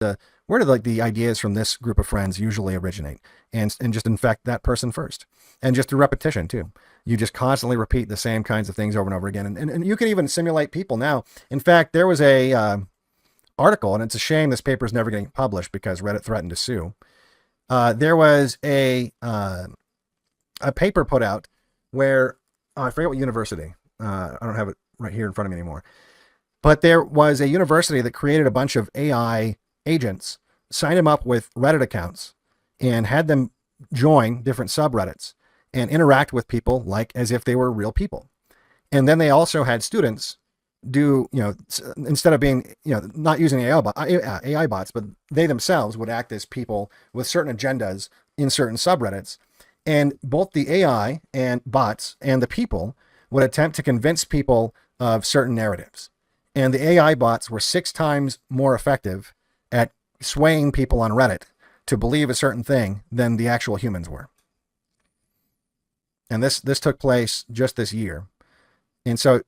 where do like the ideas from this group of friends usually originate, and just infect that person first, and just through repetition too. You just constantly repeat the same kinds of things over and over again, and you can even simulate people now. In fact, there was a article, and it's a shame this paper is never getting published because Reddit threatened to sue. There was a paper put out where I forget what university. I don't have it right here in front of me anymore. But there was a university that created a bunch of AI agents, signed them up with Reddit accounts, and had them join different subreddits and interact with people like as if they were real people. And then they also had students do, instead of being, not using AI bots, but they themselves would act as people with certain agendas in certain subreddits. And both the AI and bots and the people would attempt to convince people of certain narratives. And the AI bots were 6 times more effective at swaying people on Reddit to believe a certain thing than the actual humans were. And this took place just this year. And so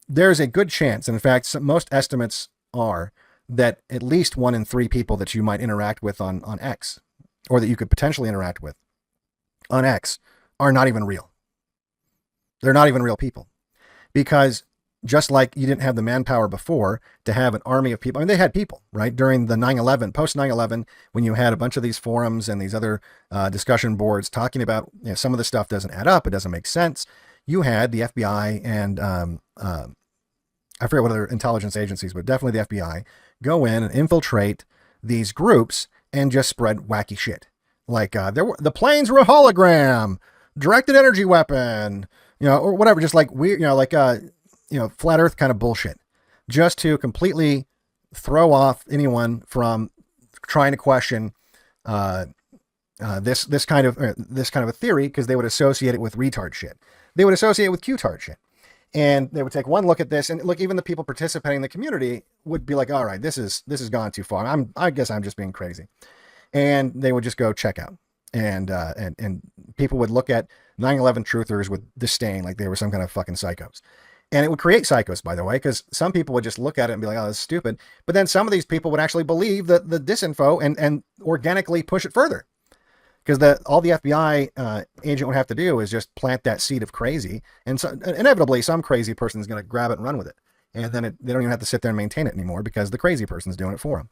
there's a good chance, and in fact, most estimates are that at least 1 in 3 people that you might interact with on X, or that you could potentially interact with on X, are not even real. They're not even real people. Because just like you didn't have the manpower before to have an army of people. I mean, they had people, right? During the 9/11, post 9/11, when you had a bunch of these forums and these other discussion boards talking about, some of the stuff doesn't add up, it doesn't make sense. You had the FBI and I forget what other intelligence agencies, but definitely the FBI, go in and infiltrate these groups and just spread wacky shit. Like the planes were a hologram, directed energy weapon, or whatever, just like weird, flat earth kind of bullshit, just to completely throw off anyone from trying to question this kind of a theory, because they would associate it with retard shit. They would associate it with Q-tard shit. And they would take one look at this, and look, even the people participating in the community would be like, all right, this has gone too far. I guess I'm just being crazy. And they would just go check out. And people would look at 9/11 truthers with disdain, like they were some kind of fucking psychos. And it would create psychos, by the way, because some people would just look at it and be like, oh, this is stupid. But then some of these people would actually believe the disinfo and organically push it further. Because all the FBI agent would have to do is just plant that seed of crazy. And so inevitably, some crazy person is going to grab it and run with it. And then they don't even have to sit there and maintain it anymore because the crazy person's doing it for them.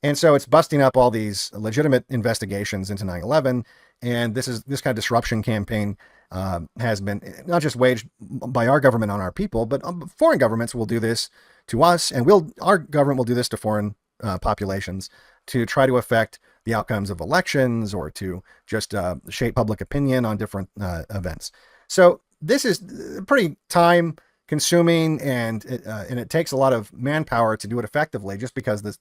And so it's busting up all these legitimate investigations into 9/11. And this kind of disruption campaign has been not just waged by our government on our people, but foreign governments will do this to us. And our government will do this to foreign populations to try to affect the outcomes of elections or to just shape public opinion on different events. So this is pretty time consuming, and it takes a lot of manpower to do it effectively, just because the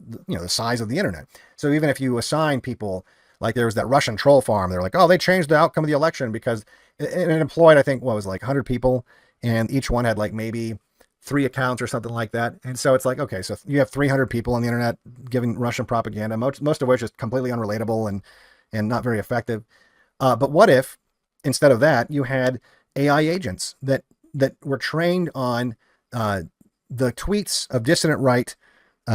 size of the internet. So even if you assign people, like there was that Russian troll farm, they're like, oh, they changed the outcome of the election because it employed, I think, 100 people, and each one had like maybe 3 accounts or something like that. And so it's like, okay, so you have 300 people on the internet giving Russian propaganda, most of which is completely unrelatable and not very effective. But what if instead of that, you had AI agents that were trained on the tweets of dissident right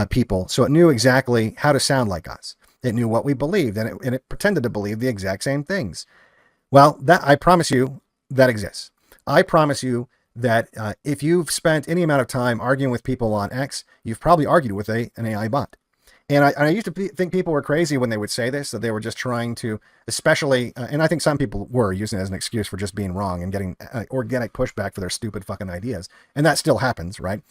people, so it knew exactly how to sound like us. It knew what we believed, and it pretended to believe the exact same things. Well, that I promise you that exists. I promise you that if you've spent any amount of time arguing with people on X, you've probably argued with an AI bot. And I used to think people were crazy when they would say this, that they were just trying to, especially, and I think some people were using it as an excuse for just being wrong and getting organic pushback for their stupid fucking ideas. And that still happens, right?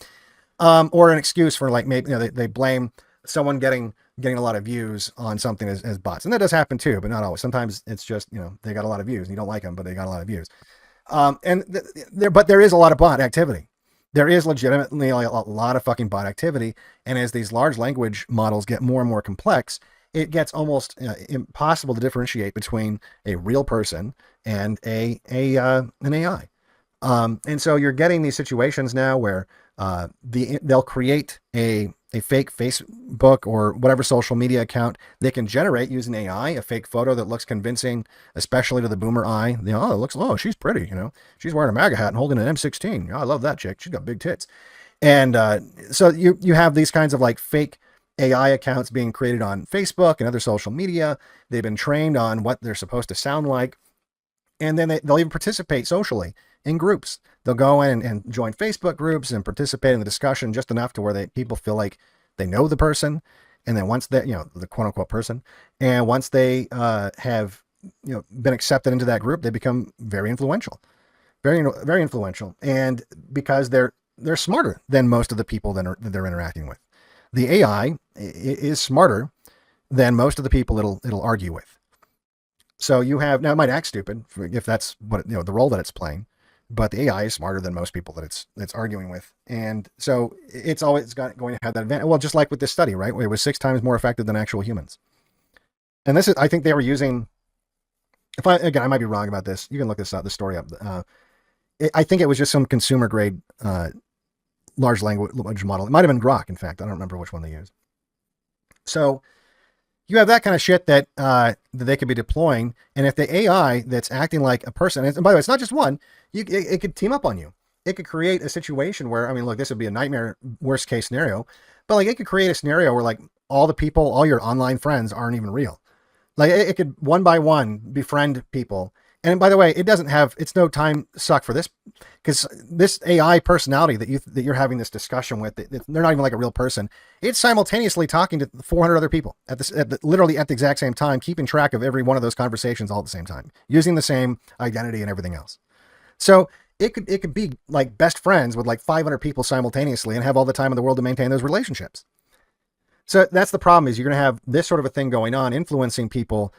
Or an excuse for like, maybe, they blame someone getting a lot of views on something as bots. And that does happen too, but not always. Sometimes it's just, they got a lot of views and you don't like them, but they got a lot of views. But there is a lot of bot activity. There is legitimately a lot of fucking bot activity. And as these large language models get more and more complex, it gets almost impossible to differentiate between a real person and an AI. And so you're getting these situations now where they'll create a fake Facebook or whatever social media account they can generate using AI, a fake photo that looks convincing, especially to the boomer eye. She's pretty, she's wearing a MAGA hat and holding an M16. I love that chick. She's got big tits. And so you have these kinds of like fake AI accounts being created on Facebook and other social media. They've been trained on what they're supposed to sound like. And then they'll even participate socially in groups. They'll go in and join Facebook groups and participate in the discussion just enough to where people feel like they know the person. And then once they, the quote unquote person, and once they have, been accepted into that group, they become very influential, very, very influential. And because they're smarter than most of the people that they're interacting with. The AI is smarter than most of the people it'll argue with. So you have, now it might act stupid if that's what, the role that it's playing, but the AI is smarter than most people that it's arguing with. And so it's always going to have that advantage. Well, just like with this study, right? It was 6 times more effective than actual humans. And this is, I think they were using, I might be wrong about this. You can look this story up. I think it was just some consumer grade, large language model. It might've been Grok. In fact, I don't remember which one they used. So you have that kind of shit that they could be deploying. And if the AI that's acting like a person, and by the way, it's not just one, it could team up on you. It could create a situation where, I mean, look, this would be a nightmare, worst case scenario, but like it could create a scenario where like all your online friends aren't even real. Like it could one by one befriend people. And by the way, it's no time suck for this, because this AI personality that you're having this discussion with, they're not even like a real person. It's simultaneously talking to 400 other people literally at the exact same time, keeping track of every one of those conversations all at the same time, using the same identity and everything else. So it could be like best friends with like 500 people simultaneously and have all the time in the world to maintain those relationships. So that's the problem, is you're going to have this sort of a thing going on, influencing people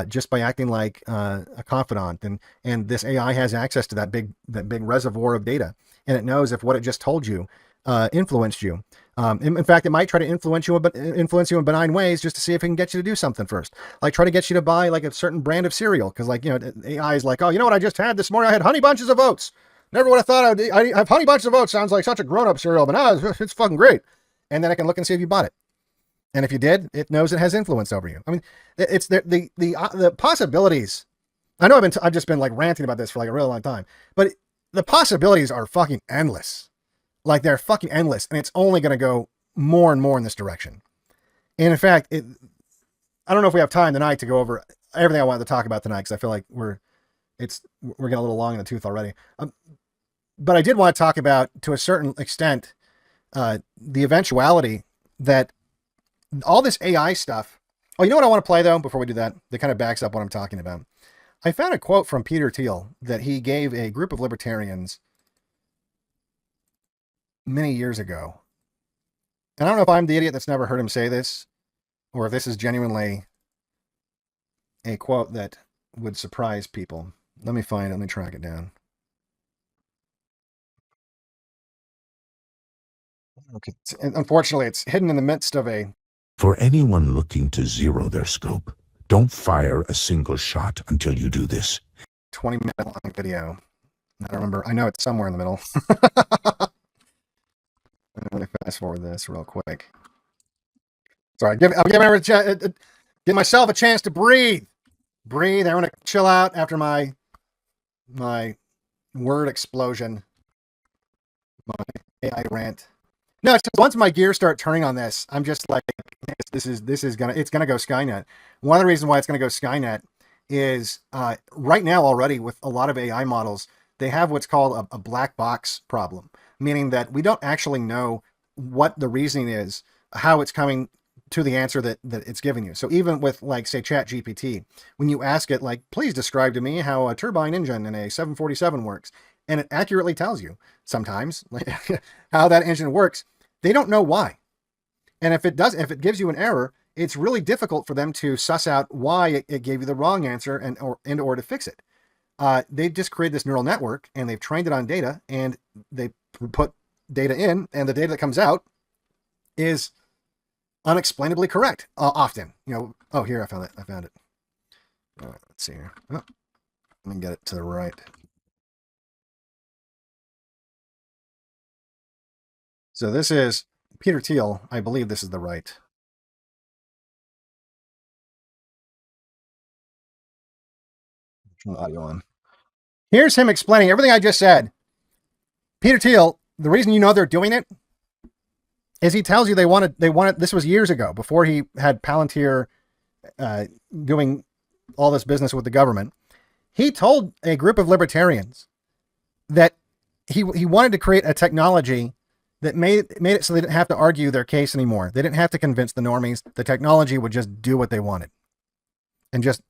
just by acting like a confidant, and this AI has access to that big reservoir of data, and it knows if what it just told you influenced you. In fact, it might try to influence you in benign ways just to see if it can get you to do something first. Like try to get you to buy like a certain brand of cereal, because like AI is like, oh, you know what I just had this morning? I had Honey Bunches of Oats. Never would have thought I have Honey Bunches of Oats. Sounds like such a grown up cereal, but now it's fucking great. And then I can look and see if you bought it. And if you did, it knows it has influence over you. I mean, it's the possibilities. I know I've just been like ranting about this for like a real long time, but the possibilities are fucking endless. Like they're fucking endless, and it's only going to go more and more in this direction. And in fact, I don't know if we have time tonight to go over everything I wanted to talk about tonight, because I feel like we're getting a little long in the tooth already. But I did want to talk about, to a certain extent, the eventuality that all this AI stuff. Oh, you know what I want to play though, before we do that? That kind of backs up what I'm talking about. I found a quote from Peter Thiel that he gave a group of libertarians many years ago. And I don't know if I'm the idiot that's never heard him say this, or if this is genuinely a quote that would surprise people. Let me track it down. Okay. Unfortunately, it's hidden in the midst of a... For anyone looking to zero their scope, don't fire a single shot until you do this. 20-minute long video. I don't remember. I know it's somewhere in the middle. I'm going to fast forward this real quick. Sorry, give myself a chance to breathe. I want to chill out after my word explosion, my AI rant. No, it's just once my gears start turning on this, I'm just like, it's gonna go Skynet. One of the reasons why it's gonna go Skynet is right now already with a lot of AI models, they have what's called a black box problem, meaning that we don't actually know what the reasoning is, how it's coming to the answer that it's giving you. So even with like, say, ChatGPT, when you ask it like, please describe to me how a turbine engine in a 747 works, and it accurately tells you sometimes like, how that engine works, they don't know why. And if it gives you an error, it's really difficult for them to suss out why it gave you the wrong answer and or to fix it. They've just created this neural network, and they've trained it on data, and they put data in, and the data that comes out is unexplainably correct often. Oh, here, I found it. Let's see here. Oh, let me get it to the right. So this is Peter Thiel. I believe this is the right. Turn the audio on. Here's him explaining everything I just said. Peter Thiel, the reason you know they're doing it is he tells you they wanted, this was years ago, before he had Palantir doing all this business with the government. He told a group of libertarians that he wanted to create a technology that made it so they didn't have to argue their case anymore. They didn't have to convince the normies. The technology would just do what they wanted. And just,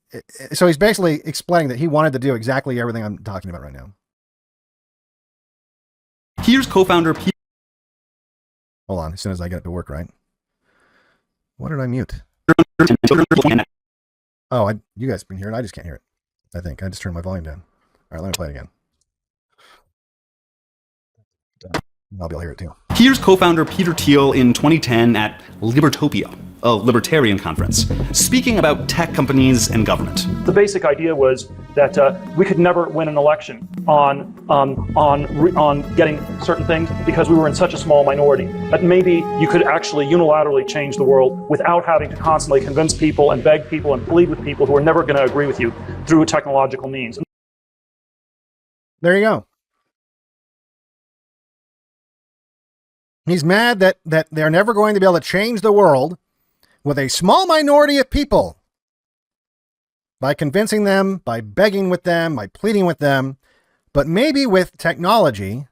so he's basically explaining that he wanted to do exactly everything I'm talking about right now. Here's co-founder Peter. Hold on, as soon as I get it to work right. What did I mute? Oh, you guys can hear it. I just can't hear it. I think I just turned my volume down. All right, let me play it again. I'll be able to hear it too. Here's co-founder Peter Thiel in 2010 at Libertopia, a libertarian conference, speaking about tech companies and government. The basic idea was that we could never win an election on getting certain things because we were in such a small minority. That maybe you could actually unilaterally change the world without having to constantly convince people and beg people and plead with people who are never going to agree with you through technological means. There you go. He's mad that they're never going to be able to change the world with a small minority of people by convincing them, by begging with them, by pleading with them. But maybe with technology,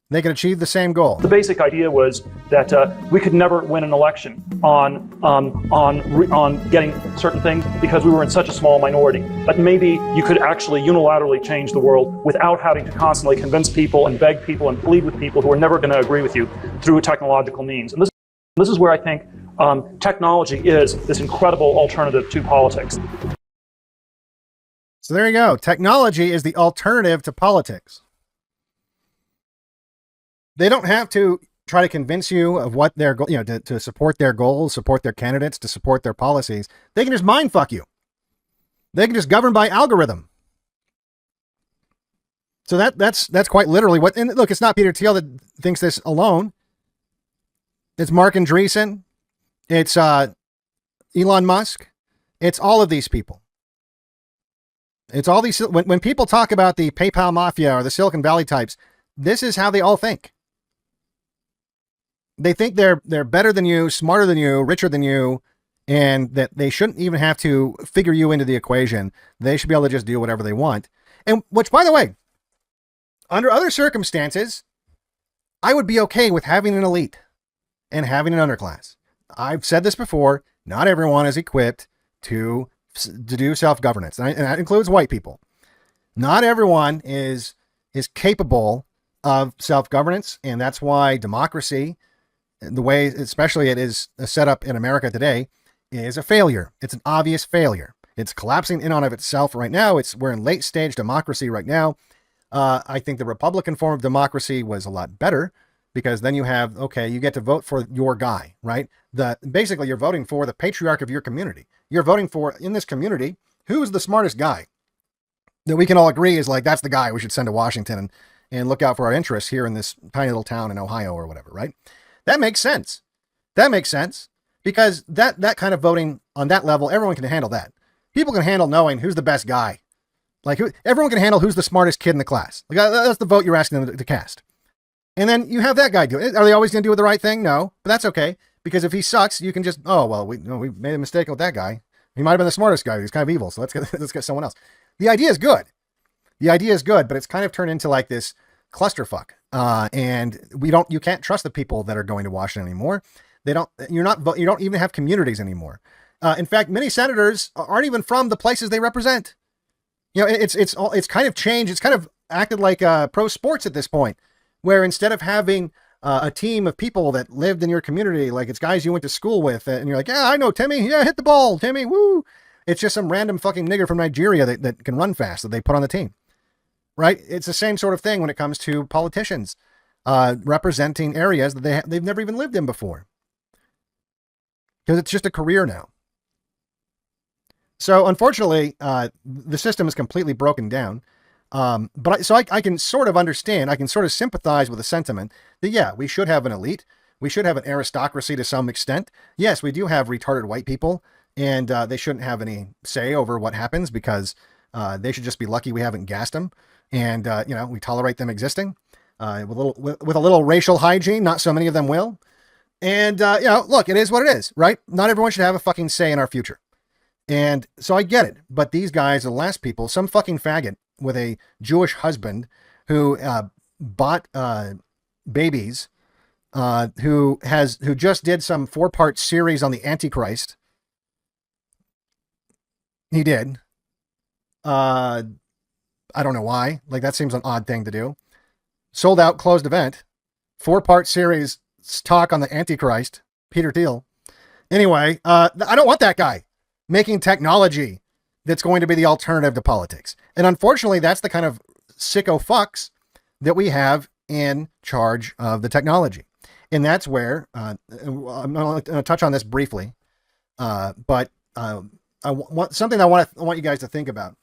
they can achieve the same goal. The basic idea was that we could never win an election on getting certain things because we were in such a small minority. But maybe you could actually unilaterally change the world without having to constantly convince people and beg people and plead with people who are never going to agree with you through technological means. And this is where I think technology is this incredible alternative to politics. So there you go. Technology is the alternative to politics. They don't have to try to convince you of what their goal, to support their goals, support their candidates, to support their policies. They can just mind fuck you. They can just govern by algorithm. So that's quite literally what. And look, it's not Peter Thiel that thinks this alone. It's Mark Andreessen. It's Elon Musk. It's all of these people. It's all these. When people talk about the PayPal mafia or the Silicon Valley types, this is how they all think. They think they're better than you, smarter than you, richer than you, and that they shouldn't even have to figure you into the equation. They should be able to just do whatever they want. And which, by the way, under other circumstances, I would be okay with having an elite and having an underclass. I've said this before. Not everyone is equipped to do self-governance, and that includes white people. Not everyone is capable of self-governance, and that's why democracy, the way especially it is set up in America today, is a failure. It's an obvious failure. It's collapsing in on of itself right now. We're in late stage democracy right now. I think the Republican form of democracy was a lot better because then you have, okay, you get to vote for your guy, right? Basically you're voting for the patriarch of your community. You're voting for, in this community, who's the smartest guy that we can all agree is like, that's the guy we should send to Washington and look out for our interests here in this tiny little town in Ohio or whatever, right? That makes sense. That makes sense because that kind of voting on that level, everyone can handle that. People can handle knowing who's the best guy. Like everyone can handle who's the smartest kid in the class. Like that's the vote you're asking them to cast. And then you have that guy do it. Are they always going to do the right thing? No, but that's okay. Because if he sucks, you can just, we made a mistake with that guy. He might've been the smartest guy. He's kind of evil. So let's get someone else. The idea is good. The idea is good, but it's kind of turned into like this clusterfuck. And you can't trust the people that are going to Washington anymore. You don't even have communities anymore. In fact, many senators aren't even from the places they represent. It's kind of changed. It's kind of acted like pro sports at this point, where instead of having a team of people that lived in your community, like it's guys you went to school with, and you're like, yeah, I know Timmy. Yeah, hit the ball, Timmy. Woo. It's just some random fucking nigger from Nigeria that can run fast that they put on the team. Right? It's the same sort of thing when it comes to politicians representing areas that they've never even lived in before. Because it's just a career now. So unfortunately, the system is completely broken down. But I can sort of understand, I can sort of sympathize with the sentiment that, yeah, we should have an elite. We should have an aristocracy to some extent. Yes, we do have retarded white people, and they shouldn't have any say over what happens because they should just be lucky we haven't gassed them. And, we tolerate them existing. with a little racial hygiene. Not so many of them will. And, look, it is what it is, right? Not everyone should have a fucking say in our future. And so I get it. But these guys are the last people, some fucking faggot with a Jewish husband who bought babies, who just did some 4-part series on the Antichrist. He did. I don't know why. Like, that seems an odd thing to do. Sold out, closed event. 4-part series talk on the Antichrist. Peter Thiel. Anyway, I don't want that guy making technology that's going to be the alternative to politics. And unfortunately, that's the kind of sicko fucks that we have in charge of the technology. And that's where, I'm going to touch on this briefly, but I want something I want you guys to think about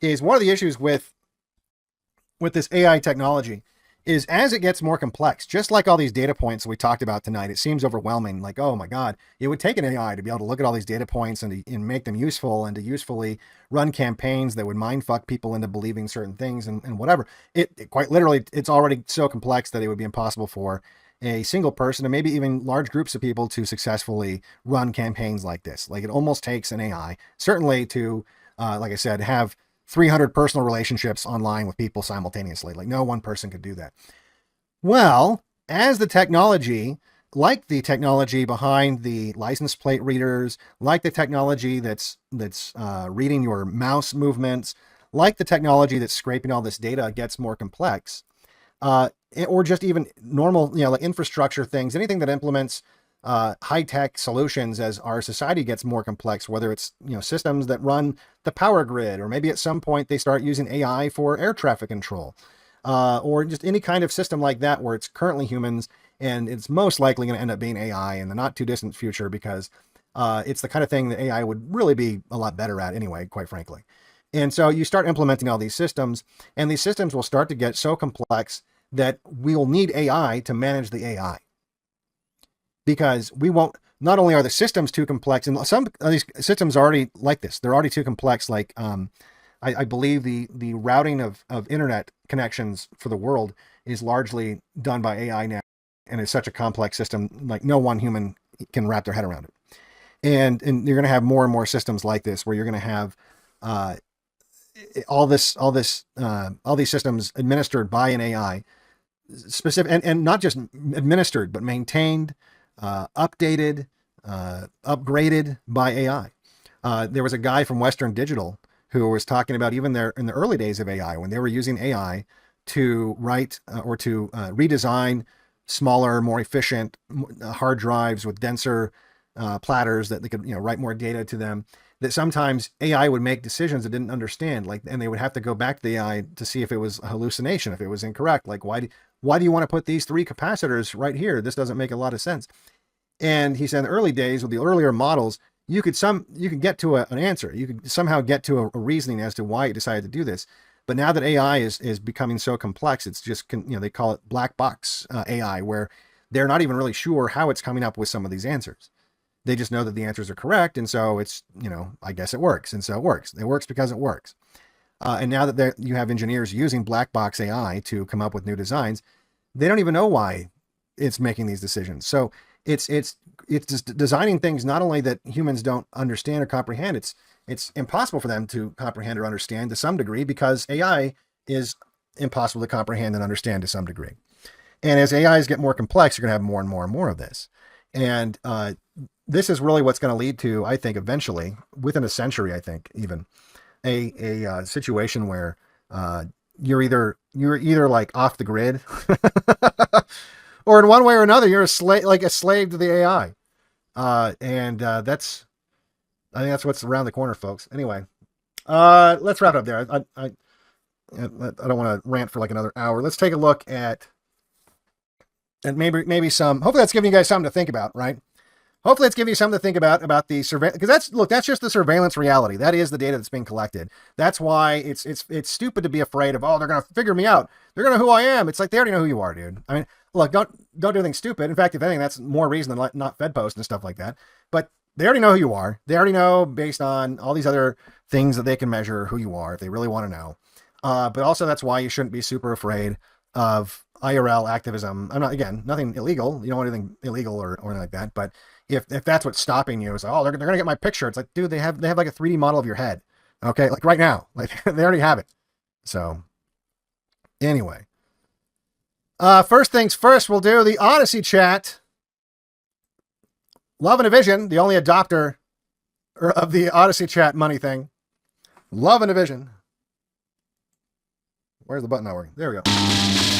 is one of the issues with this AI technology is as it gets more complex, just like all these data points that we talked about tonight, it seems overwhelming. Like, oh my God, it would take an AI to be able to look at all these data points and make them useful and to usefully run campaigns that would mindfuck people into believing certain things and whatever. It quite literally, it's already so complex that it would be impossible for a single person and maybe even large groups of people to successfully run campaigns like this. Like, it almost takes an AI, certainly to, like I said, have 300 personal relationships online with people simultaneously. Like, no one person could do that. Well, as the technology, like the technology behind the license plate readers, like the technology that's reading your mouse movements, like the technology that's scraping all this data gets more complex, or just even normal, like infrastructure things, anything that implements high-tech solutions as our society gets more complex, whether it's, systems that run the power grid, or maybe at some point they start using AI for air traffic control, or just any kind of system like that where it's currently humans and it's most likely going to end up being AI in the not too distant future, because it's the kind of thing that AI would really be a lot better at anyway, quite frankly. And so you start implementing all these systems, and these systems will start to get so complex that we'll need AI to manage the AI. Because we won't, not only are the systems too complex, and some of these systems are already like this, they're already too complex. Like, I believe the routing of internet connections for the world is largely done by AI now. And it's such a complex system, like no one human can wrap their head around it. And you're going to have more and more systems like this, where you're going to have all these systems administered by an AI, specific, and not just administered, but maintained, updated, upgraded by AI. There was a guy from Western Digital who was talking about even there in the early days of AI, when they were using AI to write or to redesign smaller, more efficient hard drives with denser platters that they could, write more data to them, that sometimes AI would make decisions it didn't understand, and they would have to go back to the AI to see if it was a hallucination, if it was incorrect. Like, why do you want to put these 3 capacitors right here? This doesn't make a lot of sense. And he said in the early days with the earlier models, you could get to an answer. You could somehow get to a reasoning as to why you decided to do this. But now that AI is becoming so complex, it's just, they call it black box AI, where they're not even really sure how it's coming up with some of these answers. They just know that the answers are correct. And so it's, I guess it works. And so it works. It works because it works. And now that you have engineers using black box AI to come up with new designs, they don't even know why it's making these decisions. So it's just designing things not only that humans don't understand or comprehend, it's impossible for them to comprehend or understand to some degree, because AI is impossible to comprehend and understand to some degree. And as AIs get more complex, you're going to have more and more and more of this. And this is really what's going to lead to, I think, eventually, within a century, I think, even a situation where you're either like off the grid, or in one way or another, you're a slave to the AI. I think that's what's around the corner, folks. Anyway, let's wrap it up there. I don't want to rant for like another hour. Let's take a look at maybe some, hopefully that's giving you guys something to think about, right? Hopefully it's giving you something to think about the surveillance, because that's just the surveillance reality. That is the data that's being collected. That's why it's stupid to be afraid of, oh, they're going to figure me out. They're going to know who I am. It's like, they already know who you are, dude. I mean, look, don't do anything stupid. In fact, if anything, that's more reason than not Fed post and stuff like that. But they already know who you are. They already know, based on all these other things that they can measure, who you are, if they really want to know. But also that's why you shouldn't be super afraid of IRL activism. I'm not, again, nothing illegal. You don't want anything illegal or anything like that. But if that's what's stopping you, it's like, oh, they're going to get my picture. It's like, dude, they have like a 3D model of your head. Okay. Like right now, like they already have it. So anyway, first things first, we'll do the Odyssey chat. Love and a Vision, the only adopter of the Odyssey chat money thing. Love and a Vision. Where's the button not working? There we go.